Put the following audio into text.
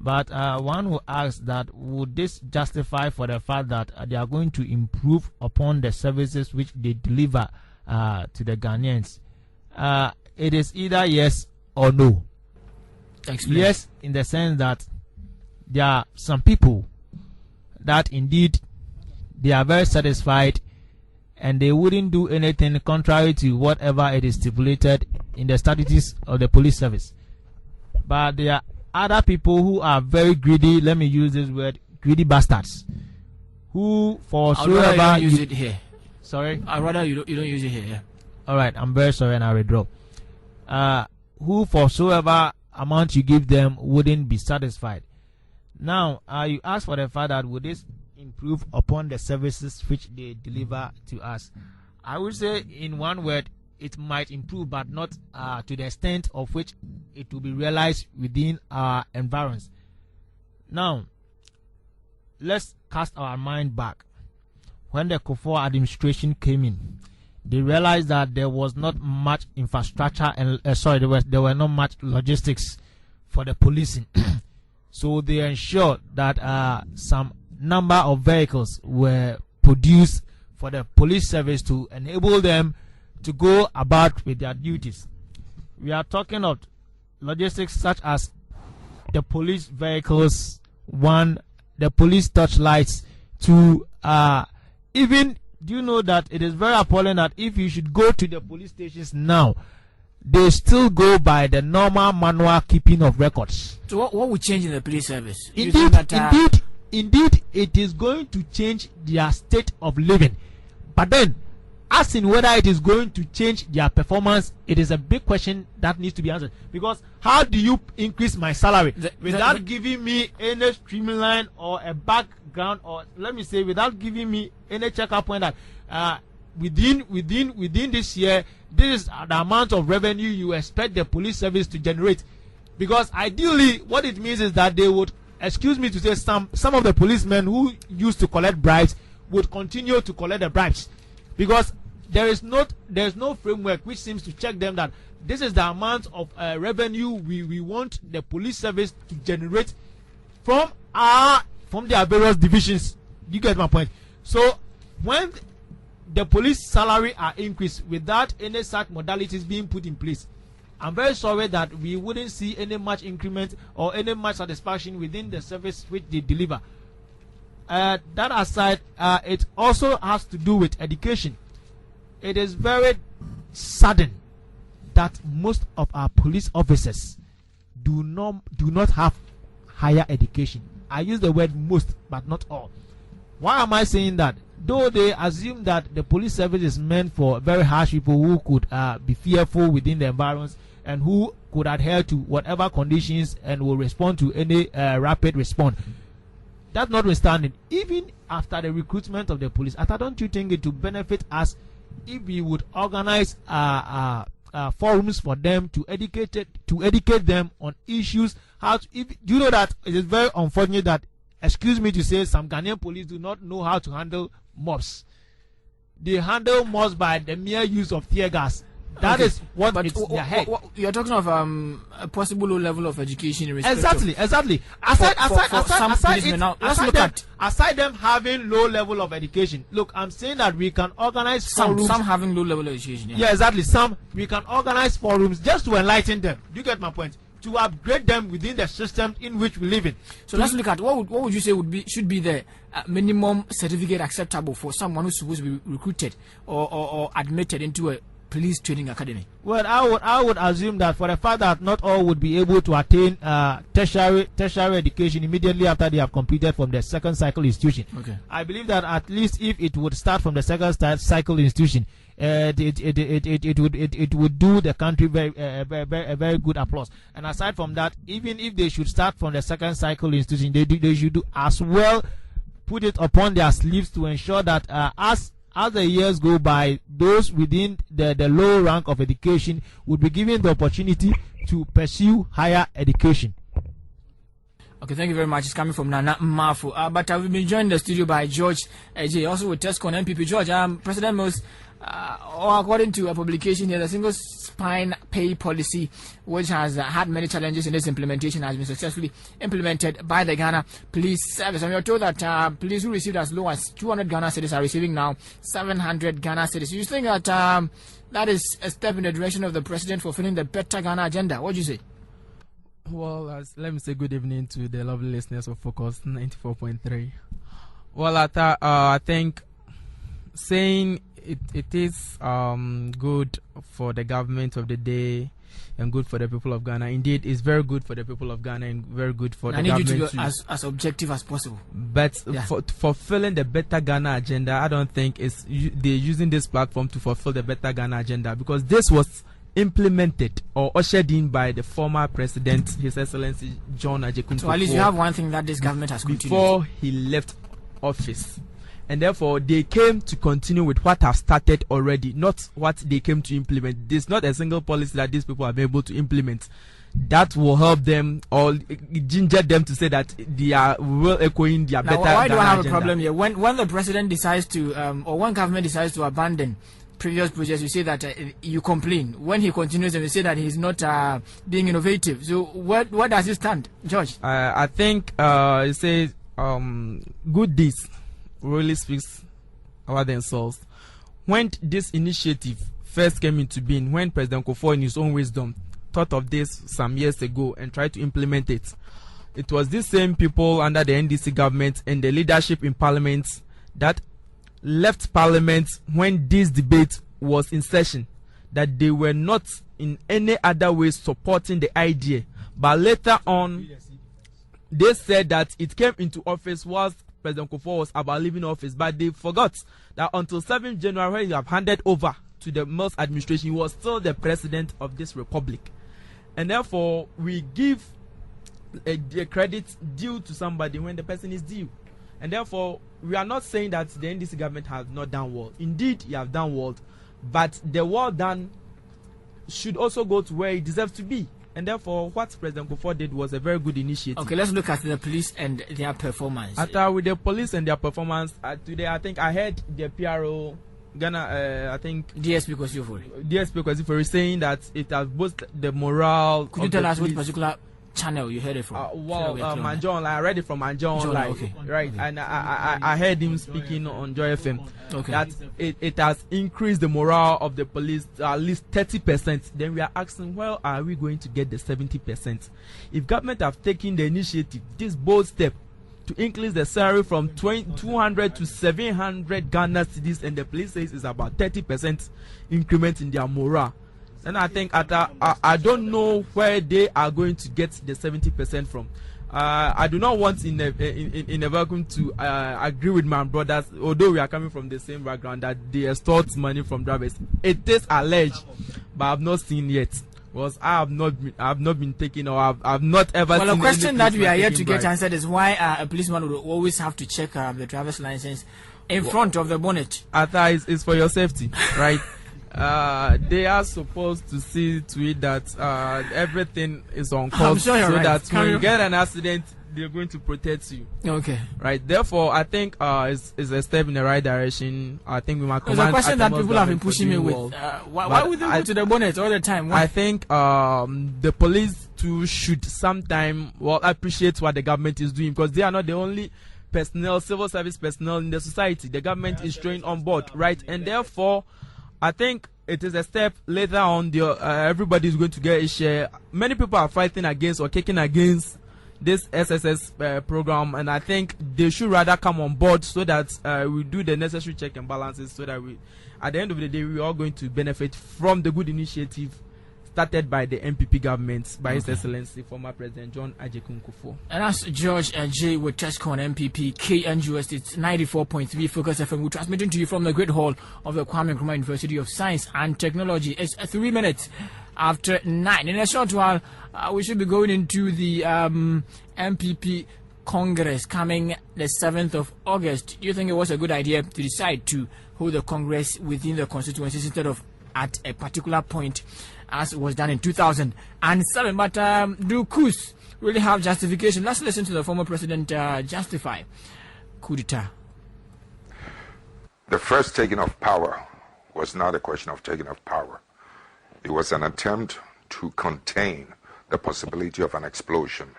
But one will ask that would this justify for the fact that they are going to improve upon the services which they deliver to the Ghanaians? It is either yes or no. Explain. Yes, in the sense that there are some people that indeed they are very satisfied and they wouldn't do anything contrary to whatever it is stipulated in the statutes of the police service. But there are other people who are very greedy, let me use this word, greedy bastards, who for I'd rather you don't use it here. Sorry? I'd rather you don't use it here. Yeah. Alright, I'm very sorry and I withdraw. Who for whatsoever amount you give them wouldn't be satisfied. Now, you ask for the fact that would this improve upon the services which they deliver to us? I would say in one word, it might improve, but not to the extent of which it will be realized within our environs. Now, let's cast our mind back. When the Kufuor administration came in, they realized that there was not much infrastructure and there were not much logistics for the policing. So they ensured that some number of vehicles were produced for the police service to enable them to go about with their duties. We are talking of logistics such as the police vehicles, the police torchlights, to even, do you know that it is very appalling that if you should go to the police stations now, they still go by the normal manual keeping of records. So what will change in the police service? Indeed, it is going to change their state of living. But then, as in whether it is going to change their performance, it is a big question that needs to be answered. Because how do you increase my salary without giving me any streamline or a background, or let me say, without giving me any checkup point that within this year, this is the amount of revenue you expect the police service to generate? Because ideally, what it means is that they would, excuse me to say, some of the policemen who used to collect bribes would continue to collect the bribes, because there's no framework which seems to check them that this is the amount of revenue we want the police service to generate from their various divisions. You get my point? So when the police salary are increased without any such modalities being put in place, I'm very sorry that we wouldn't see any much increment or any much satisfaction within the service which they deliver. That aside, it also has to do with education. It is very sudden that most of our police officers do not have higher education. I use the word most, but not all. Why am I saying that? Though they assume that the police service is meant for very harsh people who could be fearful within the environs and who could adhere to whatever conditions and will respond to any rapid response. That notwithstanding, even after the recruitment of the police, don't you think it would benefit us if we would organize forums for them to educate them on issues? Do you know that it is very unfortunate that, excuse me to say, some Ghanaian police do not know how to handle mobs. They handle mobs by the mere use of tear gas. That is what it's their head. You're talking of a possible low level of education. Exactly. Aside them having low level of education, look, I'm saying that we can organize forums. Some having low level of education. Yeah, exactly. We can organize forums just to enlighten them. Do you get my point? To upgrade them within the system in which we live in. So let's look at what would you say should be the minimum certificate acceptable for someone who's supposed to be recruited or admitted into a police training academy? Well, I would assume that for the fact that not all would be able to attain tertiary education immediately after they have completed from the second cycle institution. Okay. I believe that at least if it would start from the second cycle institution, it would do the country very good applause. And aside from that, even if they should start from the second cycle institution, they should do as well, put it upon their sleeves to ensure that as the years go by, those within the low rank of education would be given the opportunity to pursue higher education. Okay, thank you very much. It's coming from Nana Mafu. But we've been joined in the studio by George J, also with Tescon MPP. George, President Mills, according to a publication here, the single spine pay policy, which has had many challenges in its implementation, has been successfully implemented by the Ghana Police Service. And we are told that police who received as low as 200 Ghana cedis are receiving now 700 Ghana cedis. You think that that is a step in the direction of the president fulfilling the Better Ghana agenda? What do you say? Well, let me say good evening to the lovely listeners of Focus 94.3. Well, I think saying it is good for the government of the day and good for the people of Ghana. Indeed, it's very good for the people of Ghana and very good for the government. I need you to be as objective as possible. But for fulfilling the Better Ghana agenda, I don't think they're using this platform to fulfill the Better Ghana agenda, because this was implemented or ushered in by the former president, His Excellency John Ajay. So at least you have one thing that this government has continued before he left office. And therefore, they came to continue with what have started already, not what they came to implement. There's not a single policy that these people have been able to implement that will help them or ginger them to say that they are well echoing their better. Why do I have agenda. A problem here? When the president decides to, or one government decides to abandon previous projects, you say that you complain. When he continues, and you say that he's not being innovative. So where does he stand, George? I think he says good deeds really speaks about themselves. When this initiative first came into being, when President Kufuor in his own wisdom thought of this some years ago and tried to implement it, it was these same people under the NDC government and the leadership in parliament that left parliament when this debate was in session, that they were not in any other way supporting the idea. But later on, they said that it came into office whilst President Kufuor was about leaving office, but they forgot that until 7th January, when he have handed over to the Mills administration, he was still the president of this republic. And therefore, we give a credit due to somebody when the person is due. And therefore, we are not saying that the NDC government has not done well. Indeed, you have done well, but the well done should also go to where it deserves to be. And therefore, what President Kufuor did was a very good initiative. Okay, let's look at the police and their performance. With the police and their performance, today I think I heard the PRO, Ghana, I think DSP Kwasifo saying that it has boosted the morale. Could you tell us which particular channel you heard it from? Manjo Online. I read it from Manjo Online. Okay. Right, okay. And I heard him speaking on Joy FM. Okay. That it has increased the morale of the police to at least 30%. Then we are asking, well, are we going to get the 70%? If government have taken the initiative, this bold step to increase the salary from 200 to 700 Ghana cedis, and the police says it's about 30% increment in their morale. And I think I don't know where they are going to get the 70% from. I do not want in a vacuum to agree with my brothers, although we are coming from the same background, that they extort money from drivers. It is alleged, but I have not seen yet. Because I have not been taken, or I've not ever seen. Well, the question that we are yet to get answered is why a policeman would always have to check the driver's license in front of the bonnet. It's for your safety, right? They are supposed to see to it that everything is on course, so right. That when you get an accident, they're going to protect you. Okay. Right. Therefore, I think it's a step in the right direction. I think we might. There's a question that people have been pushing me with. Why would they go to the bonnet all the time? Why? I think the police too should sometime appreciate what the government is doing, because they are not the only personnel, civil service personnel in the society. The government is throwing on board, right? And therefore, I think it is a step later on. Everybody is going to get a share. Many people are fighting against or kicking against this SSS program, and I think they should rather come on board so that we do the necessary check and balances, so that at the end of the day, we are going to benefit from the good initiative started by the MPP government, by His Excellency former President John Ajay Kufuor. And that's George J with Tescon MPP KNUS. It's 94.3 Focus FM. We're transmitting to you from the Great Hall of the Kwame Nkrumah University of Science and Technology. It's 3 minutes after 9. In a short while, we should be going into the MPP Congress coming the 7th of August. Do you think it was a good idea to decide to hold the Congress within the constituencies instead of at a particular point, as was done in 2007? But do coups really have justification? Let's listen to the former president justify coup d'etat. The first taking of power was not a question of taking of power. It was an attempt to contain the possibility of an explosion.